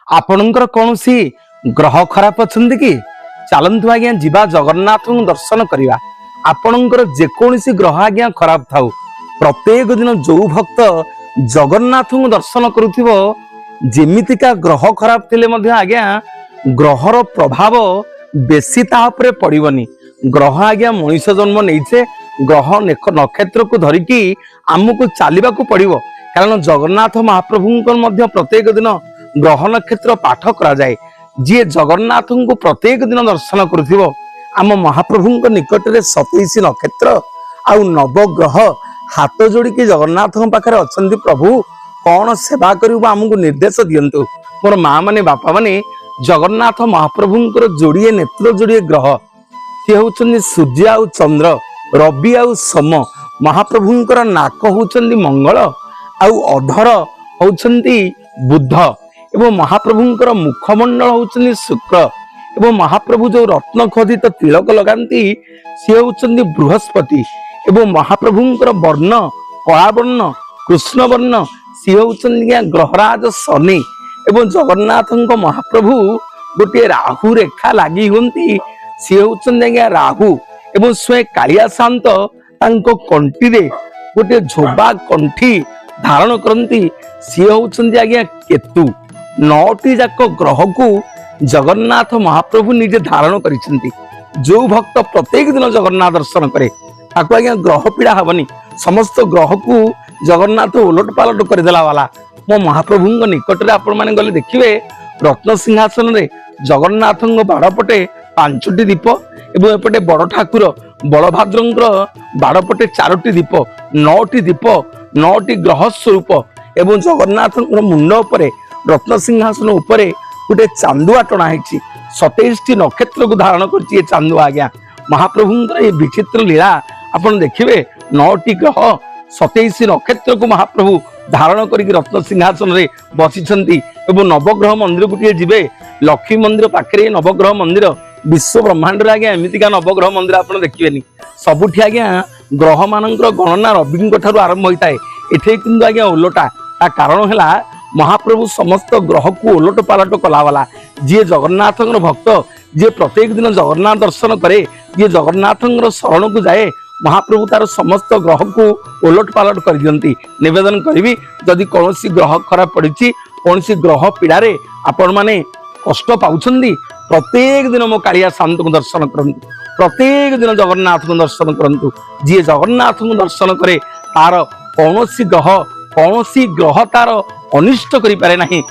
आपणकर कौन सी ग्रह खराब अच्छा कि चलतु आज्ञा जीवा जगन्नाथ दर्शन करवा। आपणकर जेकोसी ग्रह आज्ञा खराब थाउ प्रत्येक दिन जो भक्त जगन्नाथ दर्शन करुथिबो जेमितिका ग्रह खराब थिले मध्य आज्ञा ग्रहर प्रभाव बेसी तापरे पड़िबनी। ग्रह आज्ञा मनुष्य जन्म नहींचे ग्रह नक्षत्र को धरिकी आमको चलने को पड़िबो। कारण जगन्नाथ महाप्रभु प्रत्येक दिन ग्रह नक्षत्र पाठ करा जाए। जी जगन्नाथ को प्रत्येक दिन दर्शन करुथिबो आम महाप्रभु निकट में 27 नक्षत्र आउ नवग्रह हाथ जोड़िकी जगन्नाथ पाखे अच्छा प्रभु कौन सेवा करू आमको निर्देश दिंतु। मोर माँ माने बापा माने जगन्नाथ महाप्रभुंकर जोड़िए नेत्र जोड़िए ग्रह सी होउछन्ति सूर्य आउ चंद्र रवि आउ सम। महाप्रभुंकर नाक होउछन्ति मंगल आउ अधर होउछन्ति बुध एवं महाप्रभुंकर मुखमंडल होउछन्ति शुक्र एवं महाप्रभु जो रत्न खोदित तिलक लगांती सी होउछन्ति बृहस्पति एवं महाप्रभुंकर वर्ण कला वर्ण कृष्ण वर्ण सी होउछन्ति ग्रहराज शनि एवं जगन्नाथ महाप्रभु गोटे राहु रेखा लगी हुंती सी होउछन्ति राहु एवं स्वयं कालिया शांत तांको कंठी रे गोटे झोबा कंठी धारण करती सी होउछन्ति आज्ञा केतु। 9टी जाक ग्रह को जगन्नाथ महाप्रभु निजे धारण करिसेंती। जो भक्त प्रत्येक दिन जगन्नाथ दर्शन करे ताको आज्ञा ग्रह पीड़ा हबनी। समस्त ग्रह को जगन्नाथ उलट पालट करदेला वाला मो महाप्रभु निकट में आपण माने गले देखिए रत्न सिंहासन रे जगन्नाथ बाड़पटे 5टी दीप एवं एपटे बड़ ठाकुर बलभद्र बाड़पटे 4टी दीप 9टी दीप 9टी ग्रह स्वरूप एवं जगन्नाथ मुंड उपरे रत्न सिंहासन उपरे गोटे चांदुआ टणा है 27टी नक्षत्र को धारण कर चांदुआ आज्ञा महाप्रभुंर ये विचित्र लीला आपण देखिए 9टी ग्रह 27 नक्षत्र को महाप्रभु धारण करिक रत्न सिंहासन रे बसिछंती एवं नवग्रह मंदिर को जीवे लक्ष्मी मंदिर पाखे नवग्रह मंदिर विश्व ब्रह्मांड रे आज्ञा एमितिका नवग्रह मंदिर आपण देखिबेनी। सबुठी आज्ञा ग्रह मानकर गणना रवि ठारू आरंभ होता है एठे किंतु आज्ञा उलटा ता कारण है महाप्रभु समस्त ग्रह को उलट पालट कला वाला। जी जगन्नाथ भक्त जी प्रत्येक दिन जगन्नाथ दर्शन करे जी जगन्नाथ शरण को जाए महाप्रभु तार समस्त ग्रह को उलट पालट कर दियंती। निवेदन करी जदि कौन ग्रह खराब पड़ी कौन ग्रह पीड़ा रे आपण माने कष्ट पाउछंदी प्रत्येक दिन मो कालिया शांत को दर्शन करंतु। प्रत्येक दिन जगन्नाथ को दर्शन करंतु। जी जगन्नाथ को दर्शन करे तार कौन ग्रह तार अनिष्ट करि पारे नाही।